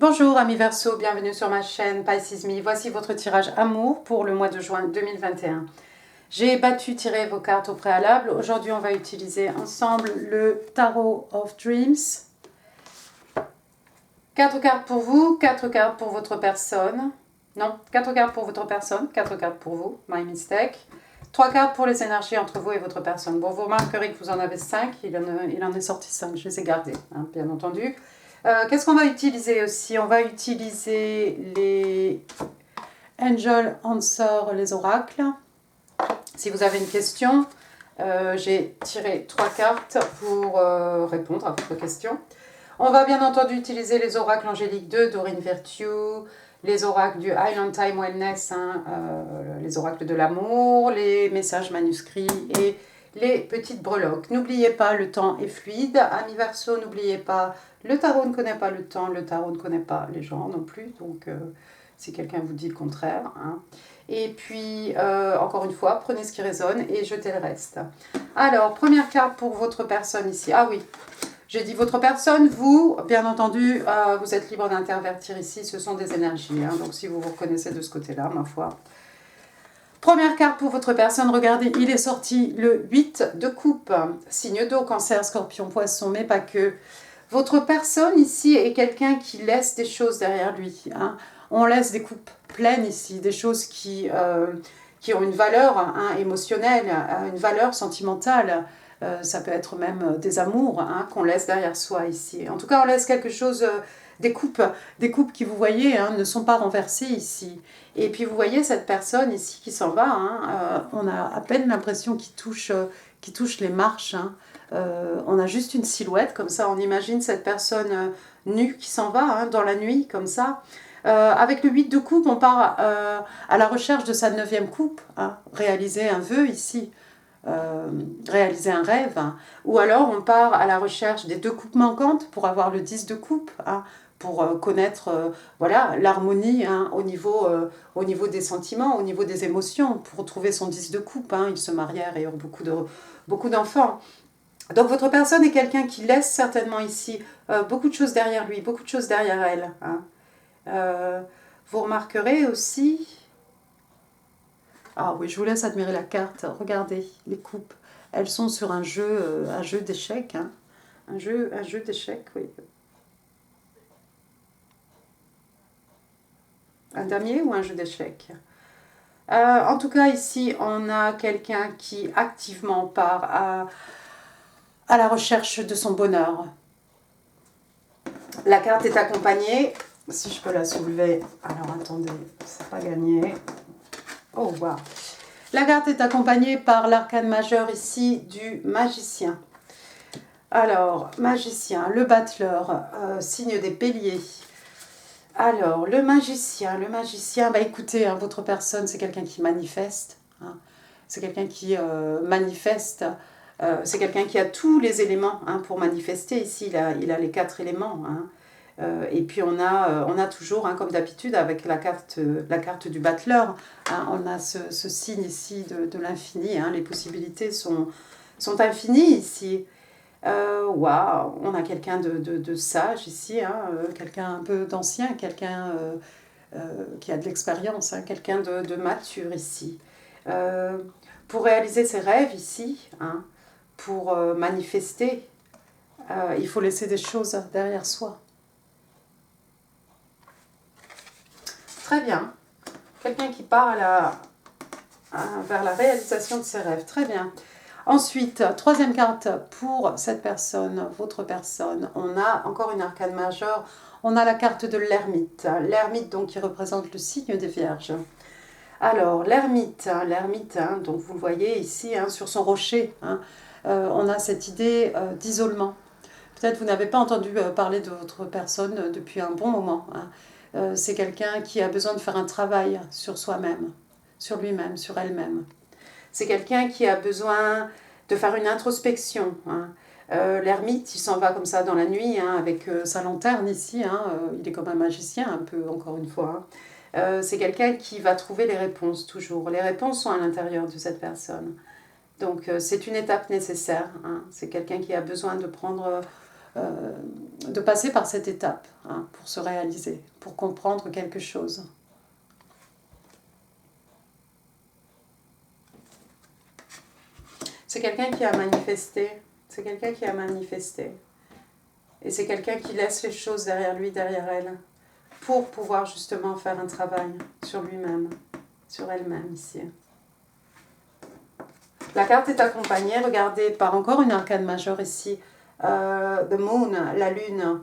Bonjour amis Verseau, bienvenue sur ma chaîne Pisces Me. Voici votre tirage amour pour le mois de juin 2021. J'ai battu vos cartes au préalable. Aujourd'hui, on va utiliser ensemble le Tarot of Dreams. 4 cartes pour vous, 4 cartes pour votre personne. Non, 4 cartes pour votre personne, 4 cartes pour vous, my mistake. 3 cartes pour les énergies entre vous et votre personne. Bon, vous remarquerez que vous en avez 5, il en est sorti 5, je les ai gardés, hein, bien entendu. Qu'est-ce qu'on va utiliser aussi? On va utiliser les Angel Answer, les oracles. Si vous avez une question, j'ai tiré 3 cartes pour répondre à votre question. On va bien entendu utiliser les oracles angéliques de Doreen Virtue, les oracles du Island Time Wellness, les oracles de l'amour, les messages manuscrits et les petites breloques. N'oubliez pas, le temps est fluide. Amis Verseau, n'oubliez pas, le tarot ne connaît pas le temps, le tarot ne connaît pas les gens non plus. Donc, si quelqu'un vous dit le contraire. Et puis, encore une fois, prenez ce qui résonne et jetez le reste. Alors, première carte pour votre personne ici. Ah oui, j'ai dit votre personne, vous, bien entendu, vous êtes libre d'intervertir ici, ce sont des énergies. Donc, si vous vous reconnaissez de ce côté-là, ma foi. Première carte pour votre personne, regardez, il est sorti le 8 de coupe, signe d'eau, cancer, scorpion, poisson, mais pas que. Votre personne ici est quelqu'un qui laisse des choses derrière lui. On laisse des coupes pleines ici, des choses qui ont une valeur émotionnelle, une valeur sentimentale. Ça peut être même des amours qu'on laisse derrière soi ici. En tout cas, on laisse quelque chose, des coupes qui, vous voyez, ne sont pas renversées ici. Et puis, vous voyez cette personne ici qui s'en va. On a à peine l'impression qu'il touche les marches. On a juste une silhouette, comme ça, on imagine cette personne nue qui s'en va dans la nuit, comme ça. Avec le 8 de coupe, on part à la recherche de sa 9e coupe, réaliser un vœu ici. Réaliser un rêve, ou alors on part à la recherche des 2 coupes manquantes pour avoir le 10 de coupe, pour connaître voilà, l'harmonie au niveau des sentiments, au niveau des émotions, pour trouver son 10 de coupe. Ils se marièrent et eurent beaucoup d'enfants. Donc votre personne est quelqu'un qui laisse certainement ici beaucoup de choses derrière lui, beaucoup de choses derrière elle. Vous remarquerez aussi... Ah oui, je vous laisse admirer la carte. Regardez, les coupes. Elles sont sur un jeu d'échecs. Un jeu d'échecs, oui. Un damier ou un jeu d'échecs. En tout cas, ici, on a quelqu'un qui activement part à la recherche de son bonheur. La carte est accompagnée. Si je peux la soulever. Alors, attendez, c'est pas gagné. Oh, waouh. La carte est accompagnée par l'arcane majeur ici du magicien. Alors, magicien, le battleur, signe des béliers. Alors, le magicien, bah écoutez, votre personne, c'est quelqu'un qui manifeste. C'est quelqu'un qui manifeste. C'est quelqu'un qui a tous les éléments pour manifester. Ici, il a les 4 éléments. Et puis on a toujours, comme d'habitude, avec la carte du battleur, on a ce signe ici de l'infini. Les possibilités sont infinies ici. Waouh, on a quelqu'un de sage ici, quelqu'un un peu d'ancien, quelqu'un qui a de l'expérience, quelqu'un de mature ici. Pour réaliser ses rêves ici, pour manifester, il faut laisser des choses derrière soi. Très bien. Quelqu'un qui part vers la réalisation de ses rêves. Très bien. Ensuite, 3e carte pour cette personne, votre personne. On a encore une arcane majeure. On a la carte de l'ermite. L'ermite, donc, qui représente le signe des vierges. Alors, l'ermite, donc vous le voyez ici, sur son rocher. On a cette idée d'isolement. Peut-être vous n'avez pas entendu parler de votre personne depuis un bon moment. C'est quelqu'un qui a besoin de faire un travail sur soi-même, sur lui-même, sur elle-même. C'est quelqu'un qui a besoin de faire une introspection. L'ermite, il s'en va comme ça dans la nuit, avec sa lanterne ici. Il est comme un magicien, un peu, encore une fois. C'est quelqu'un qui va trouver les réponses, toujours. Les réponses sont à l'intérieur de cette personne. Donc, c'est une étape nécessaire. C'est quelqu'un qui a besoin de prendre de passer par cette étape hein, pour se réaliser, pour comprendre quelque chose. C'est quelqu'un qui a manifesté, c'est quelqu'un qui a manifesté. Et c'est quelqu'un qui laisse les choses derrière lui, derrière elle, pour pouvoir justement faire un travail sur lui-même, sur elle-même ici. La carte est accompagnée, regardez, par encore une arcane majeure ici, The Moon, la Lune.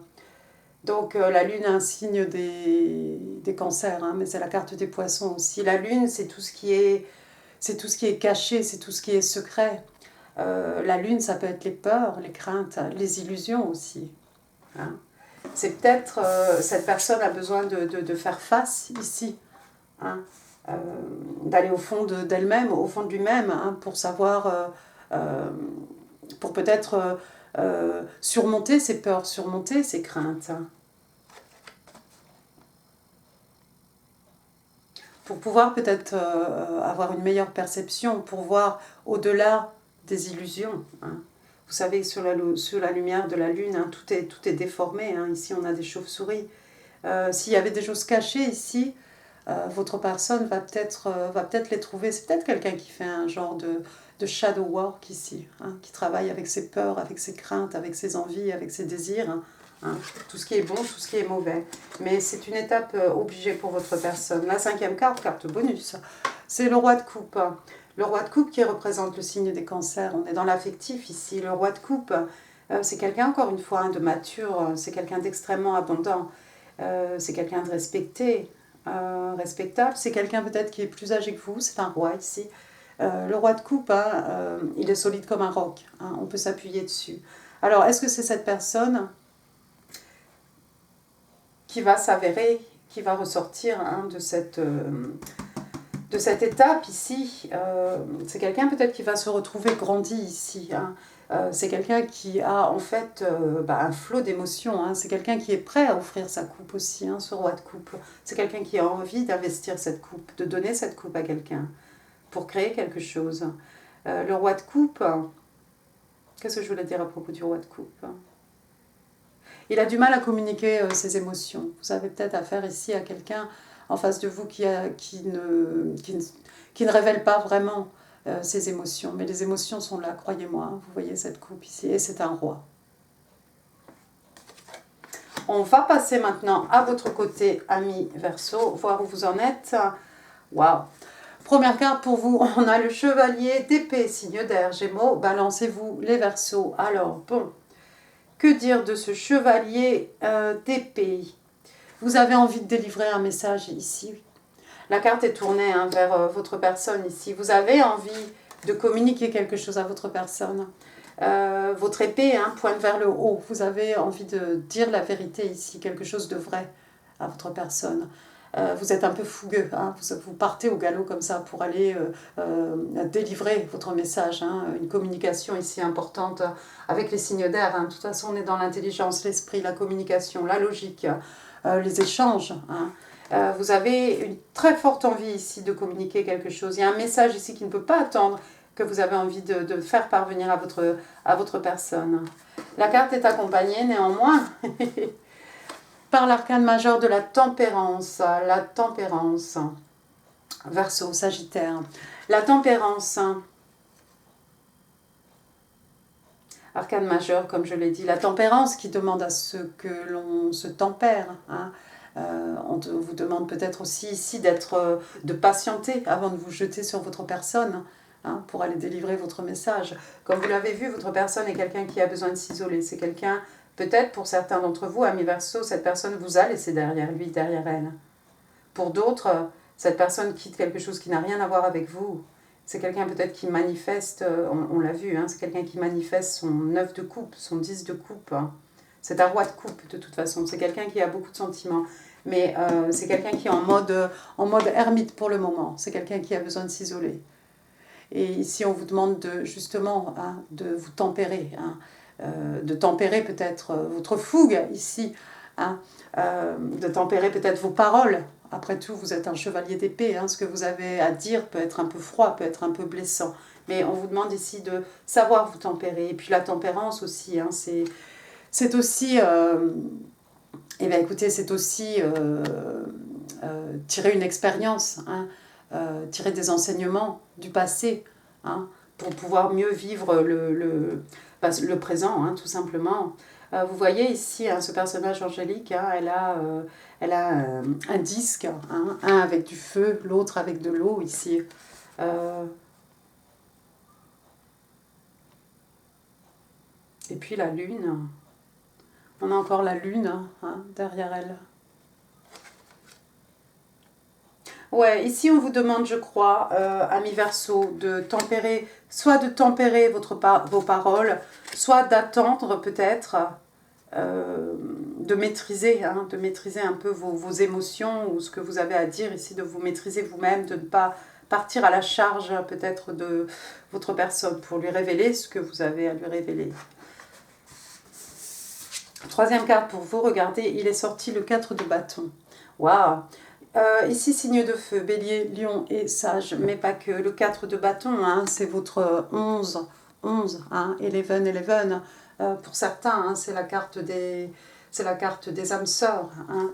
Donc la Lune est un signe des cancers, hein, mais c'est la carte des poissons aussi. La Lune, c'est tout ce qui est caché, c'est tout ce qui est secret. La Lune, ça peut être les peurs, les craintes, les illusions aussi. Hein. C'est peut-être, cette personne a besoin de faire face ici, hein, d'aller au fond d'elle-même, au fond de lui-même, hein, pour savoir, pour peut-être surmonter ses peurs, surmonter ses craintes. Hein. Pour pouvoir peut-être avoir une meilleure perception, pour voir au-delà des illusions. Hein. Vous savez, sur la lumière de la lune, hein, tout est déformé. Hein. Ici, on a des chauves-souris. S'il y avait des choses cachées ici, votre personne va peut-être les trouver. C'est peut-être quelqu'un qui fait un genre de shadow work ici, hein, qui travaille avec ses peurs, avec ses craintes, avec ses envies, avec ses désirs. Hein, tout ce qui est bon, tout ce qui est mauvais. Mais c'est une étape obligée pour votre personne. La 5e carte, carte bonus, c'est le roi de coupe. Le roi de coupe qui représente le signe des cancers. On est dans l'affectif ici. Le roi de coupe, c'est quelqu'un, encore une fois, hein, de mature. C'est quelqu'un d'extrêmement abondant. C'est quelqu'un de respecté, respectable. C'est quelqu'un peut-être qui est plus âgé que vous. C'est un roi ici. Le roi de coupe, hein, il est solide comme un roc. Hein, on peut s'appuyer dessus. Alors, est-ce que c'est cette personne qui va s'avérer, qui va ressortir hein, de cette étape ici? C'est quelqu'un peut-être qui va se retrouver grandi ici. Hein. C'est quelqu'un qui a en fait un flot d'émotions. Hein. C'est quelqu'un qui est prêt à offrir sa coupe aussi, hein, ce roi de coupe. C'est quelqu'un qui a envie d'investir cette coupe, de donner cette coupe à quelqu'un pour créer quelque chose. Le roi de coupe, qu'est-ce que je voulais dire à propos du roi de coupe? Il a du mal à communiquer ses émotions. Vous avez peut-être affaire ici à quelqu'un en face de vous qui ne révèle pas vraiment ses émotions. Mais les émotions sont là, croyez-moi. Hein. Vous voyez cette coupe ici, et c'est un roi. On va passer maintenant à votre côté, ami Verseau, voir où vous en êtes. Waouh! Première carte pour vous, on a le chevalier d'épée, signe d'air, Gémeaux. Balancez-vous les Verseaux. Alors, bon... Que dire de ce chevalier d'épée? Vous avez envie de délivrer un message ici. La carte est tournée hein, vers votre personne ici. Vous avez envie de communiquer quelque chose à votre personne. Votre épée hein, pointe vers le haut. Vous avez envie de dire la vérité ici, quelque chose de vrai à votre personne. Vous êtes un peu fougueux, hein, vous partez au galop comme ça pour aller délivrer votre message, hein, une communication ici importante avec les signes d'air. Hein. De toute façon, on est dans l'intelligence, l'esprit, la communication, la logique, les échanges. Hein. Vous avez une très forte envie ici de communiquer quelque chose. Il y a un message ici qui ne peut pas attendre, que vous avez envie de faire parvenir à votre personne. La carte est accompagnée néanmoins... par l'arcane majeur de la tempérance, Verseau, Sagittaire. La tempérance, arcane majeur, comme je l'ai dit, la tempérance qui demande à ce que l'on se tempère. Hein. On vous demande peut-être aussi ici de patienter avant de vous jeter sur votre personne. Hein, pour aller délivrer votre message. Comme vous l'avez vu, votre personne est quelqu'un qui a besoin de s'isoler. C'est quelqu'un... Peut-être pour certains d'entre vous, amis Verseau, cette personne vous a laissé derrière lui, derrière elle. Pour d'autres, cette personne quitte quelque chose qui n'a rien à voir avec vous. C'est quelqu'un peut-être qui manifeste, on l'a vu, hein, c'est quelqu'un qui manifeste son 9 de coupe, son 10 de coupe. Hein. C'est un roi de coupe de toute façon, c'est quelqu'un qui a beaucoup de sentiments. Mais c'est quelqu'un qui est en mode ermite pour le moment. C'est quelqu'un qui a besoin de s'isoler. Et ici, on vous demande justement hein, de vous tempérer. Hein. De tempérer peut-être votre fougue ici, hein, de tempérer peut-être vos paroles. Après tout, vous êtes un chevalier d'épée, hein, ce que vous avez à dire peut être un peu froid, peut être un peu blessant. Mais on vous demande ici de savoir vous tempérer. Et puis la tempérance aussi, hein, c'est aussi, eh bien, écoutez, c'est aussi tirer une expérience, hein, tirer des enseignements du passé, hein, pour pouvoir mieux vivre le présent, hein, tout simplement. Vous voyez ici, hein, ce personnage angélique, hein, elle a un disque, hein, un avec du feu, l'autre avec de l'eau ici. Et puis la lune, on a encore la lune, hein, derrière elle. Ouais, ici on vous demande, je crois, amis Verseau, de tempérer, soit de tempérer vos paroles, soit d'attendre peut-être, de maîtriser un peu vos émotions ou ce que vous avez à dire ici, de vous maîtriser vous-même, de ne pas partir à la charge peut-être de votre personne pour lui révéler ce que vous avez à lui révéler. Troisième carte pour vous, regardez, il est sorti le 4 de bâton. Waouh! Ici, signe de feu, bélier, lion et sage, mais pas que. Le 4 de bâton, hein, c'est votre 11, hein, 11. Pour certains, hein, c'est la carte des âmes sœurs. Hein.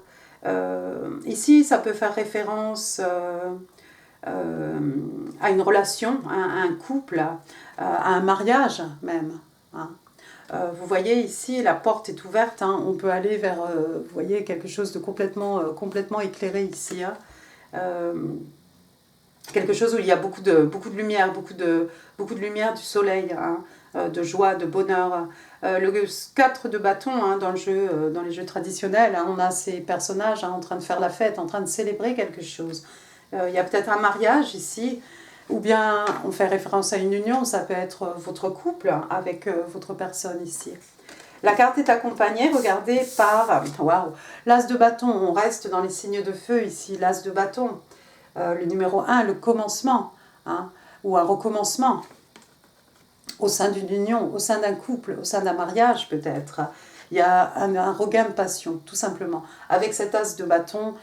Ici, ça peut faire référence à une relation, à un couple, à un mariage même. Hein. Vous voyez ici, la porte est ouverte, hein, on peut aller vers, vous voyez, quelque chose de complètement éclairé ici. Hein. Quelque chose où il y a beaucoup de lumière, beaucoup de lumière du soleil, hein, de joie, de bonheur. Le 4 de bâton, hein, dans les jeux traditionnels, hein, on a ces personnages, hein, en train de faire la fête, en train de célébrer quelque chose. Il y a peut-être un mariage ici, ou bien on fait référence à une union, ça peut être votre couple avec votre personne ici. La carte est accompagnée, regardez, par waouh, l'as de bâton. On reste dans les signes de feu ici, l'as de bâton. Le numéro 1, le commencement, hein, ou un recommencement au sein d'une union, au sein d'un couple, au sein d'un mariage peut-être. Il y a un regain de passion, tout simplement. Avec cet as de bâton,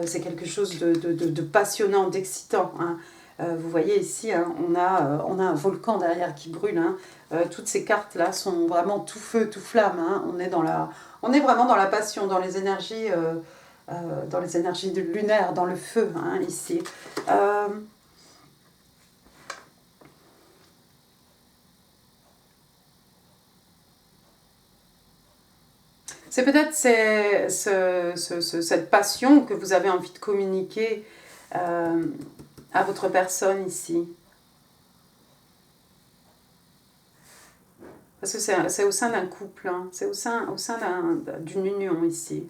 c'est quelque chose de passionnant, d'excitant. Hein. Vous voyez ici, hein, on a un volcan derrière qui brûle. Hein. Toutes ces cartes-là sont vraiment tout feu, tout flamme. Hein. On est vraiment dans la passion, dans les énergies lunaires, dans le feu, hein, ici. C'est peut-être cette passion que vous avez envie de communiquer à votre personne ici. Parce que c'est au sein d'un couple, hein, c'est au sein d'une union ici.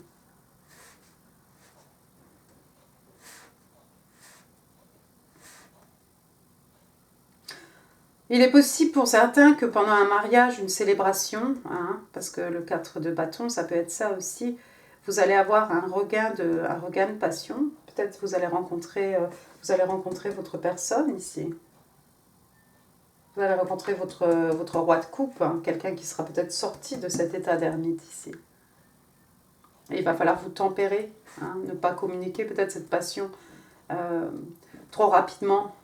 Il est possible pour certains que pendant un mariage, une célébration, hein, parce que le 4 de bâton, ça peut être ça aussi, vous allez avoir un regain de passion. Peut-être vous allez rencontrer votre personne ici. Vous allez rencontrer votre roi de coupe, hein, quelqu'un qui sera peut-être sorti de cet état d'ermite ici. Et il va falloir vous tempérer, hein, ne pas communiquer peut-être cette passion trop rapidement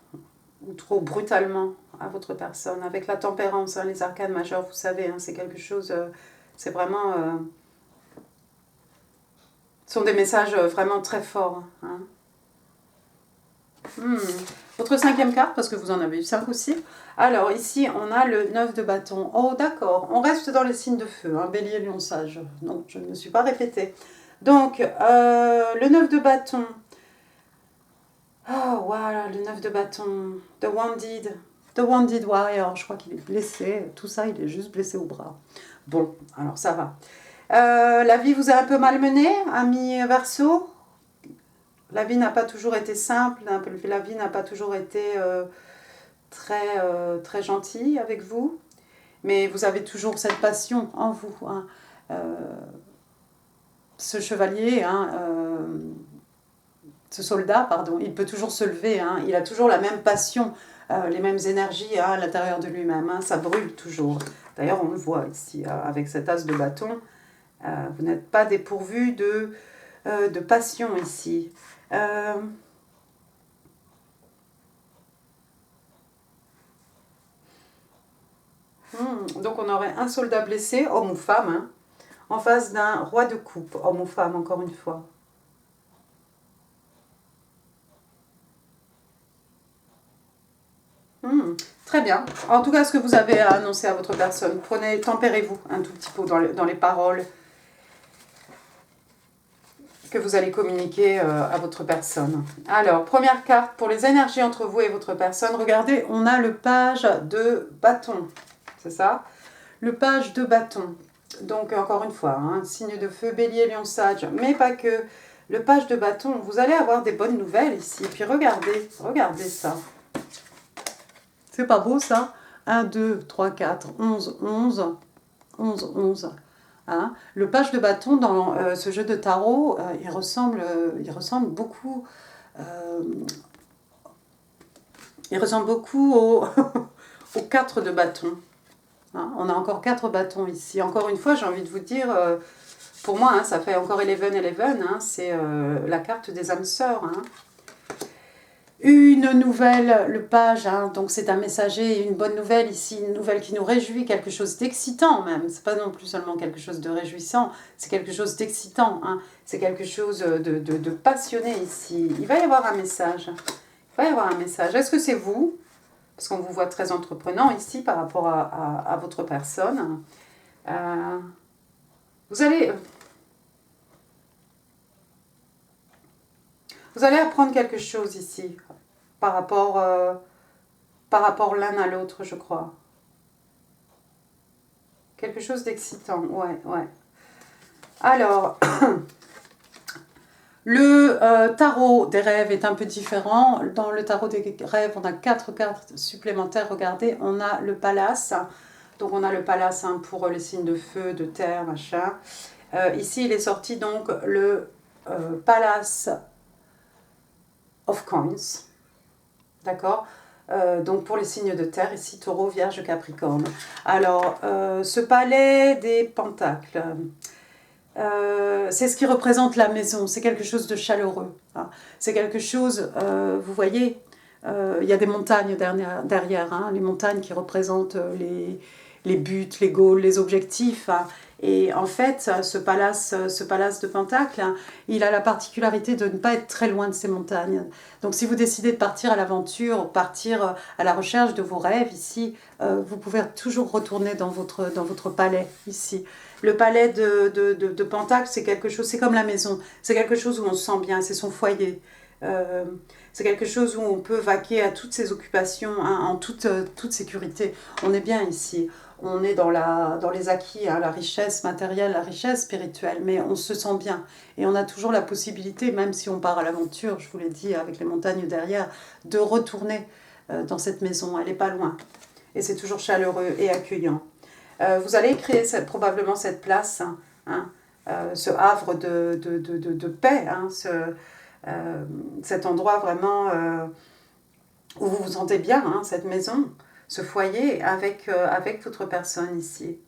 ou trop brutalement à votre personne. Avec la tempérance, hein, les arcanes majeurs, vous savez, hein, c'est quelque chose, c'est vraiment... ce sont des messages vraiment très forts. Hein. Votre cinquième carte, parce que vous en avez eu 5 aussi. Alors ici, on a le 9 de bâton. Oh d'accord, on reste dans les signes de feu, hein, bélier, lion, sage. Non, je ne me suis pas répétée. Donc, le 9 de bâton. Oh, voilà, le 9 de bâton. The Wounded Warrior. Je crois qu'il est blessé. Tout ça, il est juste blessé au bras. Bon, alors ça va. La vie vous a un peu malmené, ami Verseau. La vie n'a pas toujours été simple. La vie n'a pas toujours été très gentille avec vous. Mais vous avez toujours cette passion en vous. Hein. Ce chevalier, hein, ce soldat, pardon, il peut toujours se lever, hein, il a toujours la même passion, les mêmes énergies, hein, à l'intérieur de lui-même, hein, ça brûle toujours. D'ailleurs, on le voit ici, avec cet as de bâton, vous n'êtes pas dépourvu de passion ici. Donc on aurait un soldat blessé, homme ou femme, hein, en face d'un roi de coupe, homme ou femme, encore une fois. Très bien. En tout cas, ce que vous avez à annoncer à votre personne, tempérez-vous un tout petit peu dans les paroles que vous allez communiquer à votre personne. Alors, première carte pour les énergies entre vous et votre personne. Regardez, on a le page de bâton. C'est ça? Le page de bâton. Donc, encore une fois, signe de feu, bélier, lion, sage, mais pas que. Le page de bâton, vous allez avoir des bonnes nouvelles ici. Et puis, regardez ça. C'est pas beau ça? 1, 2, 3, 4, 11, 11, 11, 11. Hein? Le page de bâton dans ce jeu de tarot, il ressemble beaucoup, au, au 4 de bâton. Hein? On a encore 4 bâtons ici. Encore une fois, j'ai envie de vous dire, pour moi, ça fait encore 11, 11, c'est la carte des âmes sœurs. Hein? Une nouvelle, le page, donc c'est un messager, une bonne nouvelle ici, une nouvelle qui nous réjouit, quelque chose d'excitant même, c'est pas non plus seulement quelque chose de réjouissant, c'est quelque chose d'excitant, c'est quelque chose de passionné ici. Il va y avoir un message, est-ce que c'est vous? Parce qu'on vous voit très entreprenant ici par rapport à votre personne. Vous allez apprendre quelque chose ici, par rapport l'un à l'autre, je crois. Quelque chose d'excitant, ouais. Alors, le tarot des rêves est un peu différent. Dans le tarot des rêves, on a 4 cartes supplémentaires. Regardez, on a le palace. Donc, on a le palace pour les signes de feu, de terre, machin. Ici, il est sorti donc le palace of coins, d'accord, donc pour les signes de terre, ici Taureau, Vierge, Capricorne. Alors, ce palais des pentacles, c'est ce qui représente la maison, c'est quelque chose de chaleureux. C'est quelque chose, vous voyez, il y a des montagnes derrière, les montagnes qui représentent les buts, les goals, les objectifs. Et en fait, ce palace de Pentacle, il a la particularité de ne pas être très loin de ces montagnes. Donc si vous décidez de partir à l'aventure, partir à la recherche de vos rêves ici, vous pouvez toujours retourner dans votre palais ici. Le palais de Pentacle, c'est quelque chose, c'est comme la maison, c'est quelque chose où on se sent bien, c'est son foyer. C'est quelque chose où on peut vaquer à toutes ses occupations en toute sécurité. On est bien ici. On est dans les acquis, la richesse matérielle, la richesse spirituelle, mais on se sent bien. Et on a toujours la possibilité, même si on part à l'aventure, je vous l'ai dit, avec les montagnes derrière, de retourner dans cette maison. Elle n'est pas loin. Et c'est toujours chaleureux et accueillant. Vous allez créer probablement cette place, ce havre de paix, cet endroit vraiment où vous vous sentez bien, cette maison, ce foyer avec votre personne ici.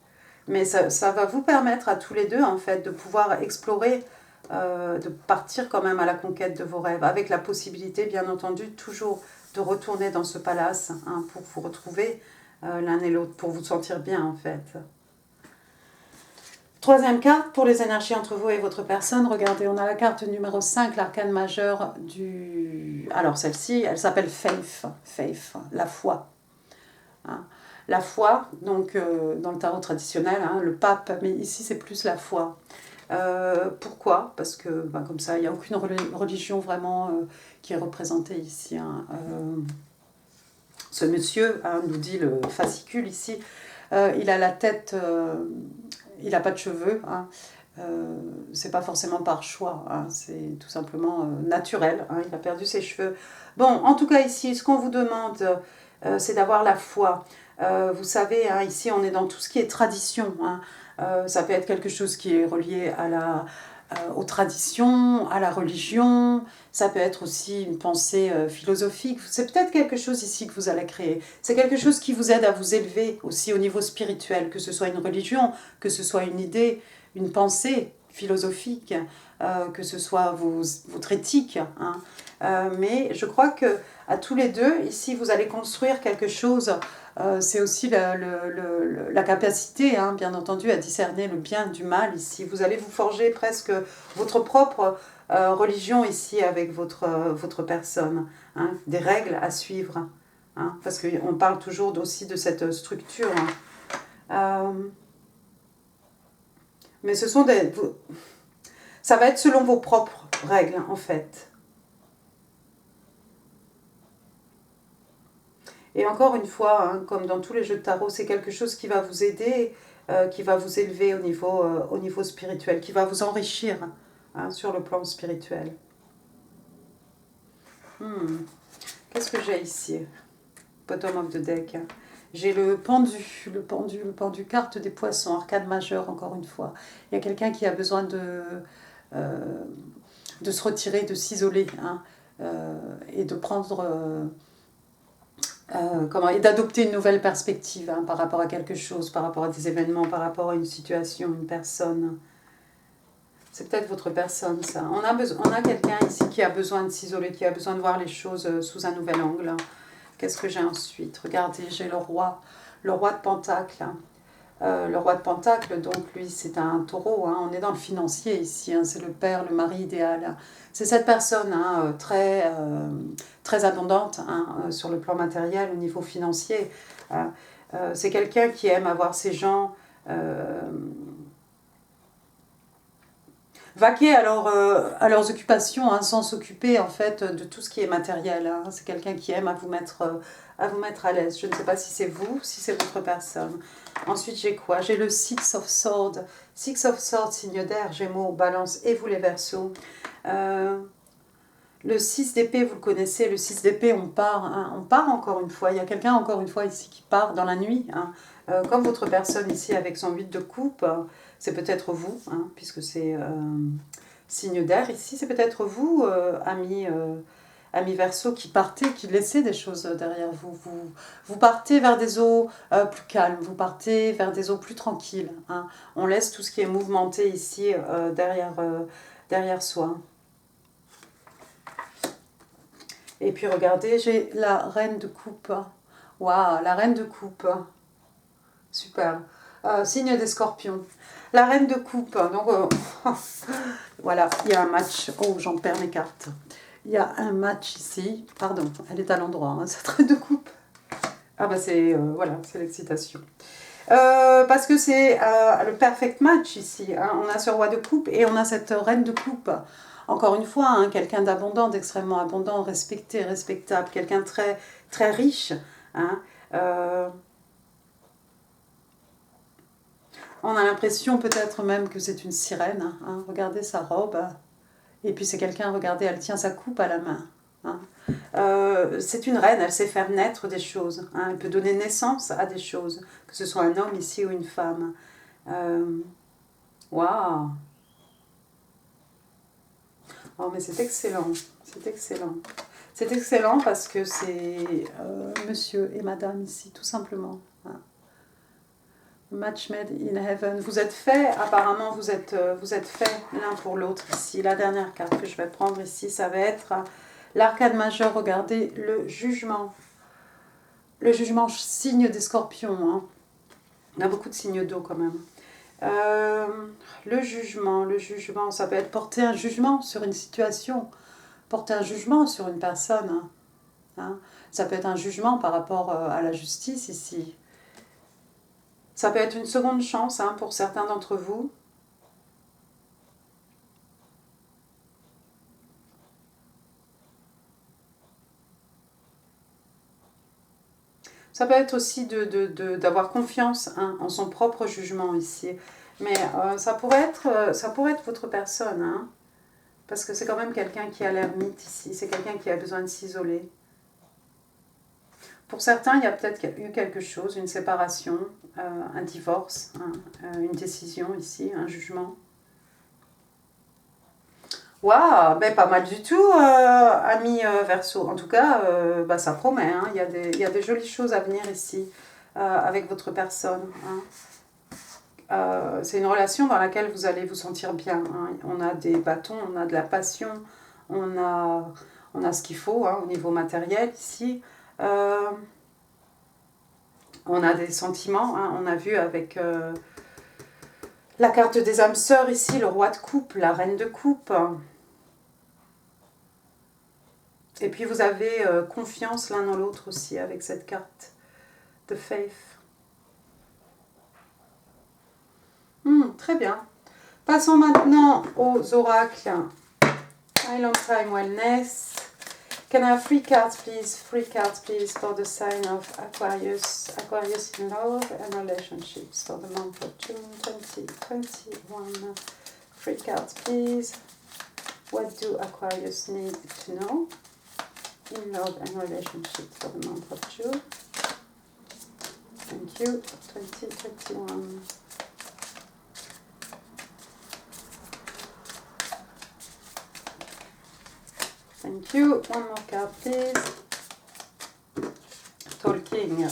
Mais ça va vous permettre à tous les deux, en fait, de pouvoir explorer, de partir quand même à la conquête de vos rêves, avec la possibilité, bien entendu, toujours de retourner dans ce palace pour vous retrouver l'un et l'autre, pour vous sentir bien, en fait. Troisième carte, pour les énergies entre vous et votre personne, regardez, on a la carte numéro 5, l'arcane majeur du... Alors celle-ci, elle s'appelle Faith, la foi. La foi, donc dans le tarot traditionnel, le pape, mais ici c'est plus la foi. Pourquoi? Parce que comme ça, il n'y a aucune religion vraiment qui est représentée ici. Ce monsieur, nous dit le fascicule ici, il a la tête, il n'a pas de cheveux, c'est pas forcément par choix, c'est tout simplement naturel, il a perdu ses cheveux. Bon, en tout cas ici, ce qu'on vous demande, c'est d'avoir la foi. Vous savez, ici on est dans tout ce qui est tradition. Ça peut être quelque chose qui est relié aux traditions, à la religion. Ça peut être aussi une pensée philosophique. C'est peut-être quelque chose ici que vous allez créer. C'est quelque chose qui vous aide à vous élever aussi au niveau spirituel, que ce soit une religion, que ce soit une idée, une pensée philosophique. que ce soit votre éthique. Hein. Mais je crois que à tous les deux, ici, vous allez construire quelque chose. C'est aussi la capacité, hein, bien entendu, à discerner le bien du mal ici. Vous allez vous forger presque votre propre religion ici avec votre personne. Hein, des règles à suivre. Hein, parce qu'on parle toujours aussi de cette structure. Hein. Mais ce sont ça va être selon vos propres règles, en fait. Et encore une fois, hein, comme dans tous les jeux de tarot, c'est quelque chose qui va vous aider, qui va vous élever au niveau spirituel, qui va vous enrichir hein, sur le plan spirituel. Qu'est-ce que j'ai ici? Bottom of the deck. J'ai le pendu, carte des poissons, arcade majeure, encore une fois. Il y a quelqu'un qui a besoin de se retirer, de s'isoler, hein, et de prendre... et d'adopter une nouvelle perspective hein, par rapport à quelque chose, par rapport à des événements, par rapport à une situation, une personne. C'est peut-être votre personne, ça. On a quelqu'un ici qui a besoin de s'isoler, qui a besoin de voir les choses sous un nouvel angle. Qu'est-ce que j'ai ensuite? Regardez, j'ai le roi de Pentacle. Le roi de Pentacle, donc lui, c'est un taureau. Hein. On est dans le financier ici. Hein. C'est le père, le mari idéal. C'est cette personne hein, très abondante hein, sur le plan matériel, au niveau financier. C'est quelqu'un qui aime avoir ses gens vaquer à leurs occupations hein, sans s'occuper en fait de tout ce qui est matériel. Hein. C'est quelqu'un qui aime à vous mettre à l'aise. Je ne sais pas si c'est vous, si c'est votre personne. Ensuite, j'ai quoi? J'ai le Six of Swords. Six of Swords, signe d'air, Gémeaux, Balance et vous les Verseaux. Le 6 d'épée, vous le connaissez, le 6 d'épée, on part. Hein, on part encore une fois. Il y a quelqu'un encore une fois ici qui part dans la nuit. Hein, comme votre personne ici avec son 8 de coupe, c'est peut-être vous, hein, puisque c'est signe d'air ici. C'est peut-être vous, amis Verseau, qui partez, qui laissez des choses derrière vous. Vous partez vers des eaux plus calmes, vous partez vers des eaux plus tranquilles. Hein. On laisse tout ce qui est mouvementé ici derrière soi. Et puis regardez, j'ai la reine de coupe. Waouh, la reine de coupe. Super. Signe des scorpions. La reine de coupe. Donc, voilà, il y a un match. Oh, j'en perds mes cartes. Il y a un match ici. Pardon, elle est à l'endroit, hein, cette reine de coupe. Ah bah c'est voilà, c'est l'excitation. Parce que c'est le perfect match ici. Hein. On a ce roi de coupe et on a cette reine de coupe. Encore une fois, hein, quelqu'un d'abondant, d'extrêmement abondant, respecté, respectable, quelqu'un de très, très riche. Hein. On a l'impression peut-être même que c'est une sirène. Hein. Regardez sa robe. Et puis c'est quelqu'un, regardez, elle tient sa coupe à la main. Hein. C'est une reine, elle sait faire naître des choses. Hein. Elle peut donner naissance à des choses, que ce soit un homme ici ou une femme. Waouh! Oh, mais c'est excellent, c'est excellent. C'est excellent parce que c'est monsieur et madame ici, tout simplement. Hein. Match made in heaven. Vous êtes faits, apparemment, vous êtes faits l'un pour l'autre ici. La dernière carte que je vais prendre ici, ça va être l'arcade majeur. Regardez, le jugement. Le jugement, signe des scorpions. Hein. On a beaucoup de signes d'eau quand même. Le jugement, ça peut être porter un jugement sur une situation, porter un jugement sur une personne. Hein. Ça peut être un jugement par rapport à la justice ici. Ça peut être une seconde chance hein, pour certains d'entre vous. Ça peut être aussi d'avoir confiance hein, en son propre jugement ici. Mais ça pourrait être votre personne. Hein, parce que c'est quand même quelqu'un qui a l'ermite ici. C'est quelqu'un qui a besoin de s'isoler. Pour certains, il y a peut-être eu quelque chose, une séparation, un divorce, hein, une décision ici, un jugement. Waouh, ben pas mal du tout, ami Verseau. En tout cas, bah, ça promet. Hein. Il y a des jolies choses à venir ici avec votre personne. Hein. c'est une relation dans laquelle vous allez vous sentir bien. Hein. On a des bâtons, on a de la passion, on a ce qu'il faut hein, au niveau matériel ici. On a des sentiments, hein. On a vu avec la carte des âmes sœurs ici, le roi de coupe, la reine de coupe. Et puis vous avez confiance l'un dans l'autre aussi avec cette carte de faith. Très bien. Passons maintenant aux oracles. Island Time Wellness. Can I have 3 cards, please? 3 cards, please, for the sign of Aquarius. Aquarius in love and relationships for the month of June 2021. 3 cards, please. What do Aquarius need to know in love and relationships for the month of June? Thank you. 2021. Thank you. One more card, please. Talking.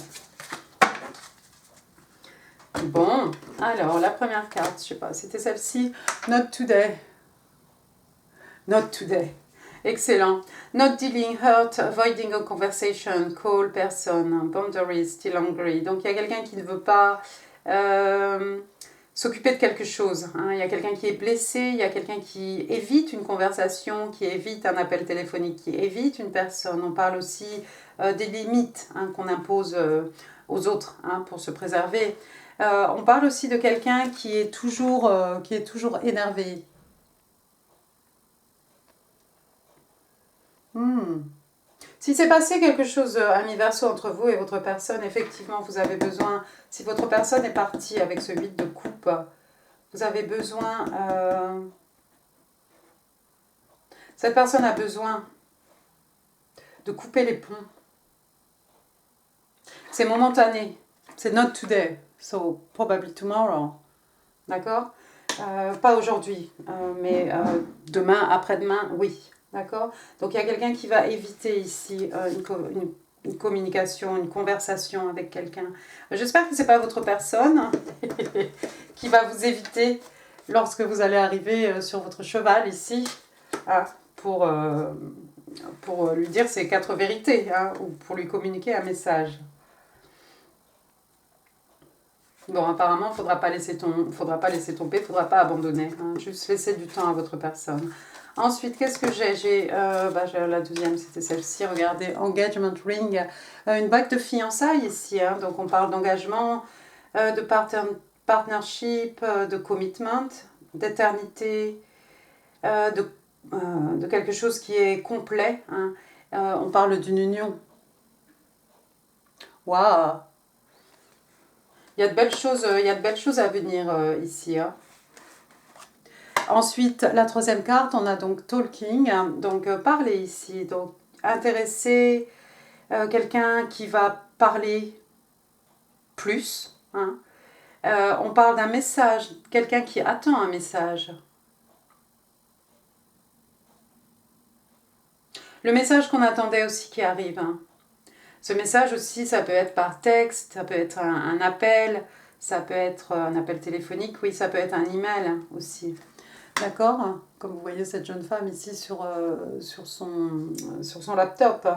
Bon, alors la première carte, je sais pas, c'était celle-ci. Not today. Not today. Excellent. Not dealing hurt, avoiding a conversation, call person, boundaries, still angry. Donc il y a quelqu'un qui ne veut pas s'occuper de quelque chose. Hein. Il y a quelqu'un qui est blessé, il y a quelqu'un qui évite une conversation, qui évite un appel téléphonique, qui évite une personne. On parle aussi des limites hein, qu'on impose aux autres hein, pour se préserver. On parle aussi de quelqu'un qui est toujours énervé. Si c'est passé quelque chose, ami Verseau, entre vous et votre personne, effectivement, vous avez besoin, si votre personne est partie avec ce 8 de coupe, vous avez besoin, cette personne a besoin de couper les ponts. C'est momentané, c'est not today, so probably tomorrow, d'accord pas aujourd'hui, mais demain, après-demain, oui. D'accord. Donc il y a quelqu'un qui va éviter ici une communication, une conversation avec quelqu'un. J'espère que ce n'est pas votre personne qui va vous éviter lorsque vous allez arriver sur votre cheval ici pour lui dire ses 4 vérités hein, ou pour lui communiquer un message. Bon, apparemment, il ne faudra pas laisser tomber, il ne faudra pas abandonner. Hein, juste laisser du temps à votre personne. Ensuite, qu'est-ce que j'ai j'ai la deuxième, c'était celle-ci, regardez, engagement ring, une bague de fiançailles ici, hein, donc on parle d'engagement, de partnership, de commitment, d'éternité, de quelque chose qui est complet, hein, on parle d'une union. Waouh! Il y a de belles choses à venir ici, hein. Ensuite, la troisième carte, on a donc talking, donc parler ici, donc intéresser quelqu'un qui va parler plus. Hein. On parle d'un message, quelqu'un qui attend un message. Le message qu'on attendait aussi qui arrive. Hein. Ce message aussi, ça peut être par texte, ça peut être un appel, ça peut être un appel téléphonique, oui, ça peut être un email aussi. D'accord. Comme vous voyez cette jeune femme ici sur son laptop.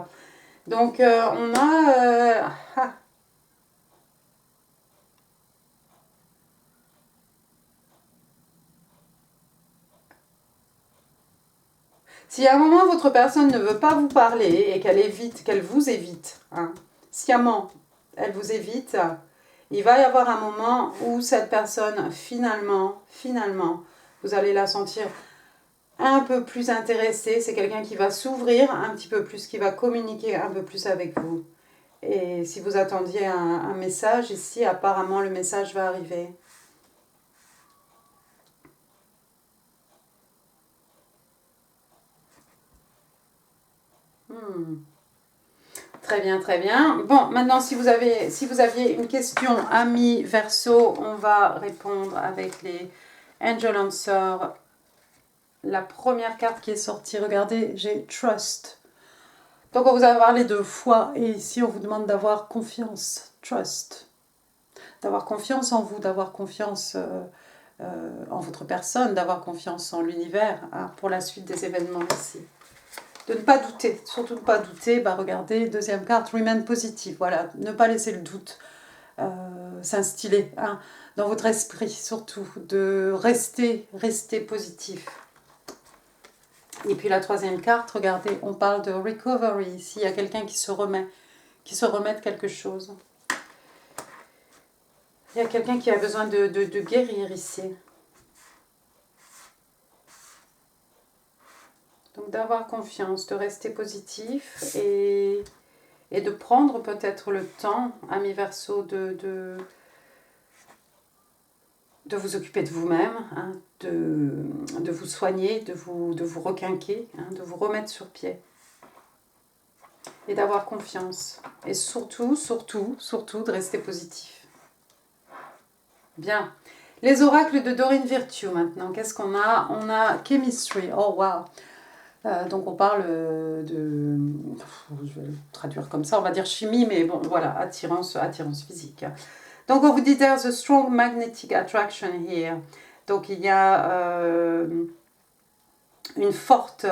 Donc on a... Si à un moment votre personne ne veut pas vous parler et qu'elle vous évite, hein, sciemment, elle vous évite, il va y avoir un moment où cette personne, finalement, vous allez la sentir un peu plus intéressée. C'est quelqu'un qui va s'ouvrir un petit peu plus, qui va communiquer un peu plus avec vous. Et si vous attendiez un message ici, apparemment le message va arriver. Très bien, très bien. Bon, maintenant, si vous aviez une question, ami Verseau, on va répondre avec les Angel Answers. La première carte qui est sortie, regardez, j'ai Trust. Donc, on vous a parlé de foi et ici, on vous demande d'avoir confiance. Trust. d'avoir confiance en vous, d'avoir confiance en votre personne, d'avoir confiance en l'univers hein, pour la suite des événements ici. De ne pas douter, surtout ne pas douter, regardez, deuxième carte, remain positive, voilà, ne pas laisser le doute s'instiller hein, dans votre esprit, surtout, de rester positif. Et puis la troisième carte, regardez, on parle de recovery, ici, il y a quelqu'un qui se remet de quelque chose. Il y a quelqu'un qui a besoin de guérir ici. Donc d'avoir confiance, de rester positif et de prendre peut-être le temps, ami Verseau, de vous occuper de vous-même, hein, de vous soigner, de vous requinquer, hein, de vous remettre sur pied. Et d'avoir confiance. Et surtout, de rester positif. Bien. Les oracles de Dorine Virtue maintenant. Qu'est-ce qu'on a? On a Chemistry. Oh, wow. Donc on parle de, je vais le traduire comme ça, on va dire chimie, mais bon voilà, attirance physique. Donc on vous dit there's a strong magnetic attraction here. Donc il y a une forte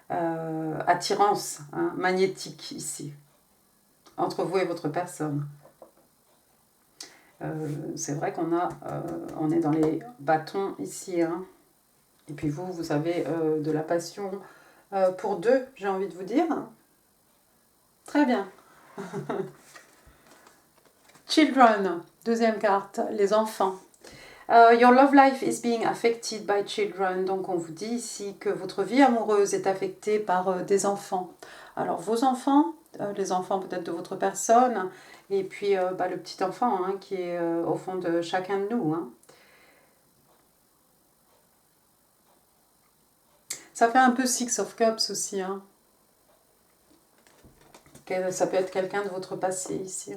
attirance hein, magnétique ici, entre vous et votre personne. C'est vrai on est dans les bâtons ici, hein. Et puis vous avez de la passion pour deux, j'ai envie de vous dire. Très bien. Children, deuxième carte, les enfants. Your love life is being affected by children. Donc on vous dit ici que votre vie amoureuse est affectée par des enfants. Alors vos enfants, les enfants peut-être de votre personne, et puis le petit enfant hein, qui est au fond de chacun de nous. Hein. Ça fait un peu Six of Cups aussi. Hein. Ça peut être quelqu'un de votre passé ici.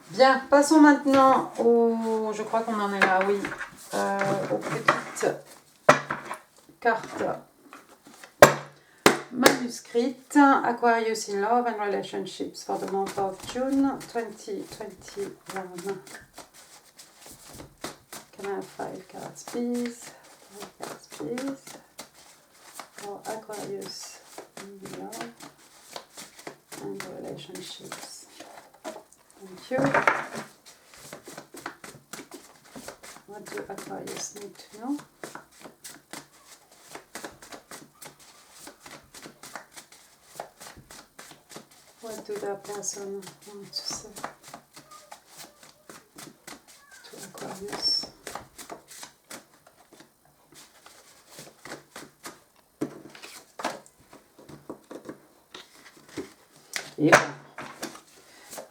Bien, passons maintenant au... Je crois qu'on en est là, oui. Aux petites cartes manuscrites. Aquarius in love and relationships for the month of June 2021. Can I have 5 cards, please? 5 cards, please. For Aquarius in love and relationships. Thank you. What do Aquarius need to know? What do that person want to say to Aquarius? Yeah.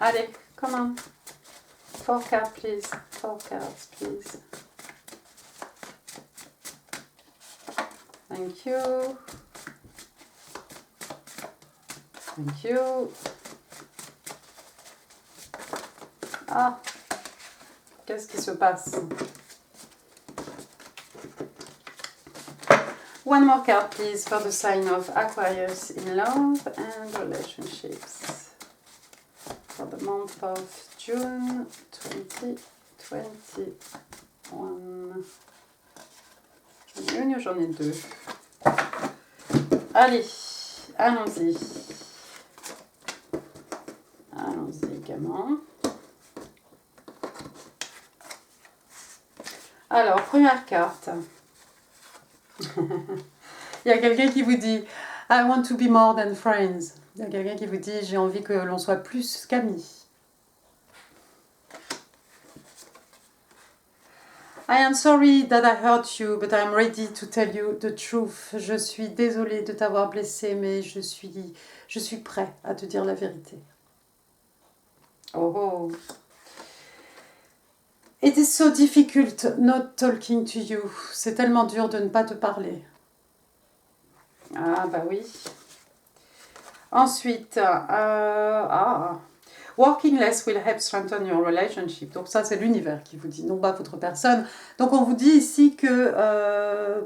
Allez, come on. 4 cards, please. 4 cards, please. Thank you. Thank you. Ah, qu'est-ce qui se passe? One more card, please, for the sign of Aquarius in love and relationships for the month of June 2021. J'en ai une ou j'en ai deux? Allez, allons-y. Allons-y, gamin. Alors, première carte. Il y a quelqu'un qui vous dit I want to be more than friends. Il y a quelqu'un qui vous dit j'ai envie que l'on soit plus qu'amis. I am sorry that I hurt you, but I'm ready to tell you the truth. Je suis désolée de t'avoir blessé, mais je suis prêt à te dire la vérité. Oh oh. It is so difficult not talking to you. C'est tellement dur de ne pas te parler. Ah bah oui. Ensuite, working less will help strengthen your relationship. Donc ça c'est l'univers qui vous dit, non pas votre personne. Donc on vous dit ici que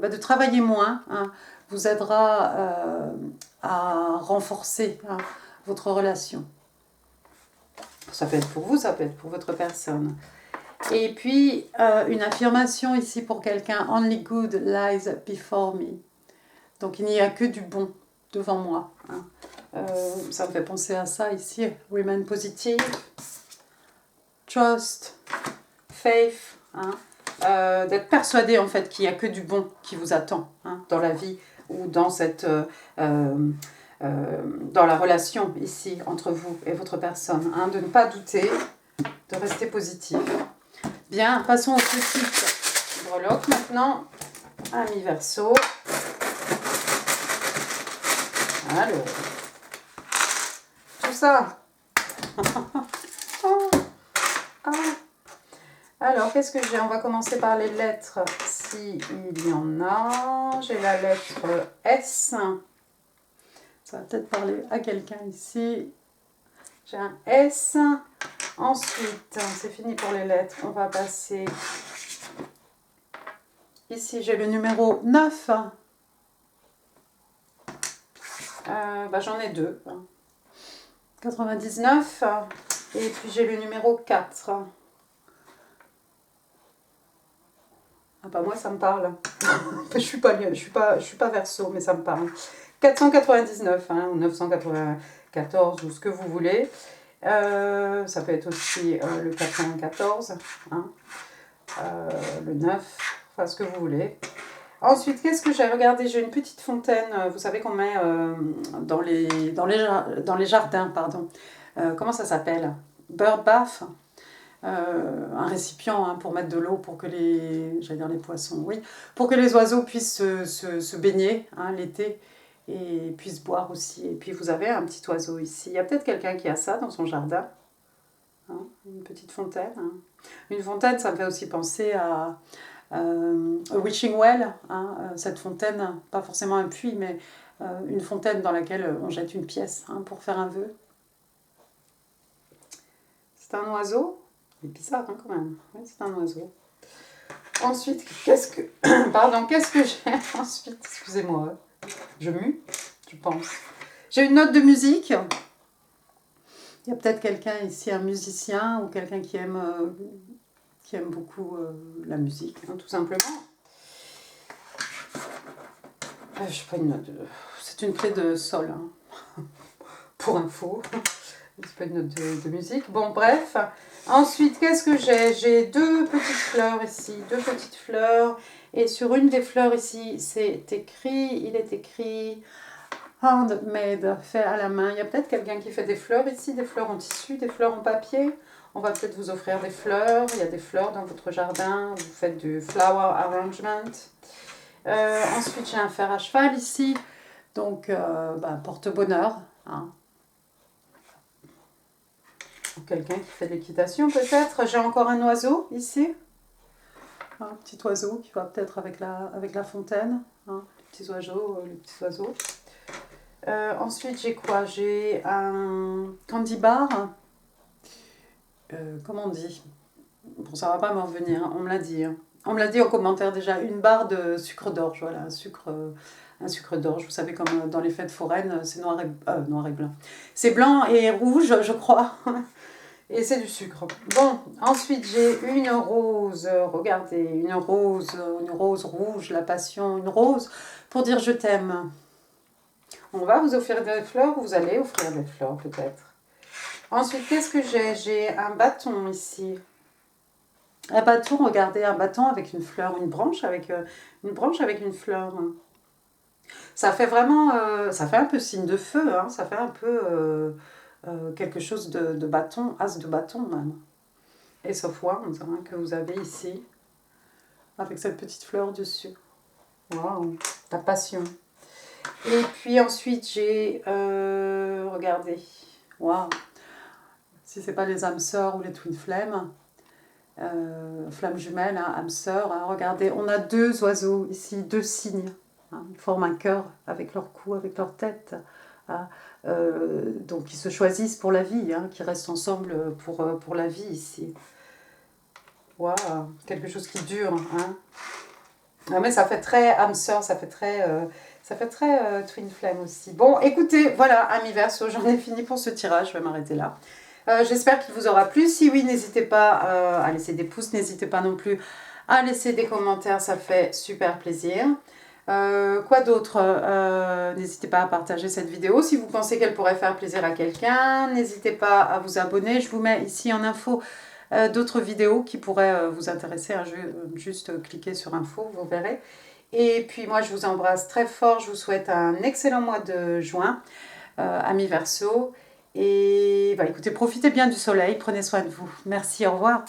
de travailler moins hein, vous aidera à renforcer hein, votre relation. Ça peut être pour vous, ça peut être pour votre personne. Et puis, une affirmation ici pour quelqu'un. Only good lies before me. Donc, il n'y a que du bon devant moi. Hein. Ça me fait penser à ça ici. Remain positive. Trust. Faith. Hein. D'être persuadé, en fait, qu'il n'y a que du bon qui vous attend hein, dans la vie ou dans cette... dans la relation ici entre vous et votre personne. Hein, de ne pas douter, de rester positif. Bien, passons aux petites breloques maintenant. Ami Verseau. Alors, tout ça. Alors, qu'est-ce que j'ai? On va commencer par les lettres, s'il y en a. J'ai la lettre S. Ça va peut-être parler à quelqu'un ici. J'ai un S. Ensuite, c'est fini pour les lettres. On va passer... Ici, j'ai le numéro 9. J'en ai deux. 99. Et puis, j'ai le numéro 4. Moi, ça me parle. je suis pas Verseau, mais ça me parle. 499, hein, ou 994, ou ce que vous voulez. Ça peut être aussi le 94, hein, le 9, enfin ce que vous voulez. Ensuite, qu'est-ce que j'ai regardé? J'ai une petite fontaine, vous savez qu'on met dans les jardins, pardon. Comment ça s'appelle? Bird bath. Un récipient hein, pour mettre de l'eau pour que les poissons, oui, pour que les oiseaux puissent se baigner hein, l'été et puissent boire aussi. Et puis vous avez un petit oiseau ici. Il y a peut-être quelqu'un qui a ça dans son jardin. Hein, une petite fontaine. Hein. Une fontaine, ça me fait aussi penser à a wishing well, hein, cette fontaine, pas forcément un puits, mais une fontaine dans laquelle on jette une pièce hein, pour faire un vœu. C'est un oiseau. C'est bizarre hein, quand même. Oui, c'est un oiseau. Ensuite, qu'est-ce que j'ai ensuite? Excusez-moi, je mue, je pense. J'ai une note de musique. Il y a peut-être quelqu'un ici, un musicien ou quelqu'un qui aime beaucoup la musique, hein, tout simplement. Je sais pas une note. C'est une clé de sol, hein, pour info. C'est pas une note de musique. Bon, bref. Ensuite, qu'est-ce que j'ai? J'ai deux petites fleurs ici, deux petites fleurs. Et sur une des fleurs ici, il est écrit handmade, fait à la main. Il y a peut-être quelqu'un qui fait des fleurs ici, des fleurs en tissu, des fleurs en papier. On va peut-être vous offrir des fleurs. Il y a des fleurs dans votre jardin. Vous faites du flower arrangement. Ensuite, j'ai un fer à cheval ici. Donc, porte-bonheur. Hein. Quelqu'un qui fait de l'équitation peut-être. J'ai encore un oiseau ici. Un petit oiseau qui va peut-être avec la fontaine. Hein. Les petits oiseaux. Ensuite, j'ai quoi? J'ai un candy bar. Comment on dit? Bon, ça va pas me revenir, hein. On me l'a dit. Hein. On me l'a dit en commentaire déjà. Une barre de sucre d'orge. Voilà, un sucre d'orge. Vous savez, comme dans les fêtes foraines, c'est noir et blanc. C'est blanc et rouge, je crois. Et c'est du sucre. Bon, ensuite j'ai une rose, regardez, une rose rouge, la passion, une rose, pour dire je t'aime. On va vous offrir des fleurs, ou vous allez offrir des fleurs peut-être. Ensuite, qu'est-ce que j'ai? J'ai un bâton ici. Un bâton, regardez, un bâton avec une fleur, une branche avec une fleur. Ça fait vraiment, ça fait un peu signe de feu, hein, ça fait un peu... quelque chose de bâton, as de bâton même. Et sauf one hein, que vous avez ici, avec cette petite fleur dessus. Waouh, la passion. Et puis ensuite j'ai, regardez, waouh, si c'est pas les âmes sœurs ou les twin flammes, flammes jumelles, hein, âmes sœurs, hein, regardez, on a deux oiseaux ici, deux cygnes, hein, ils forment un cœur avec leur cou, avec leur tête. Hein. Donc ils se choisissent pour la vie, hein, qui restent ensemble pour la vie ici. Waouh, quelque chose qui dure. Hein. Non, mais ça fait très âme sœur, ça fait très twin flame aussi. Bon, écoutez, voilà, amis Verseau, j'en ai fini pour ce tirage, je vais m'arrêter là. J'espère qu'il vous aura plu. Si oui, n'hésitez pas à laisser des pouces, n'hésitez pas non plus à laisser des commentaires, ça fait super plaisir. Quoi d'autre? N'hésitez pas à partager cette vidéo si vous pensez qu'elle pourrait faire plaisir à quelqu'un. N'hésitez pas à vous abonner. Je vous mets ici en info d'autres vidéos qui pourraient vous intéresser. Hein. Juste cliquer sur info, vous verrez. Et puis moi, je vous embrasse très fort. Je vous souhaite un excellent mois de juin, amis Verseau. Et écoutez, profitez bien du soleil. Prenez soin de vous. Merci, au revoir.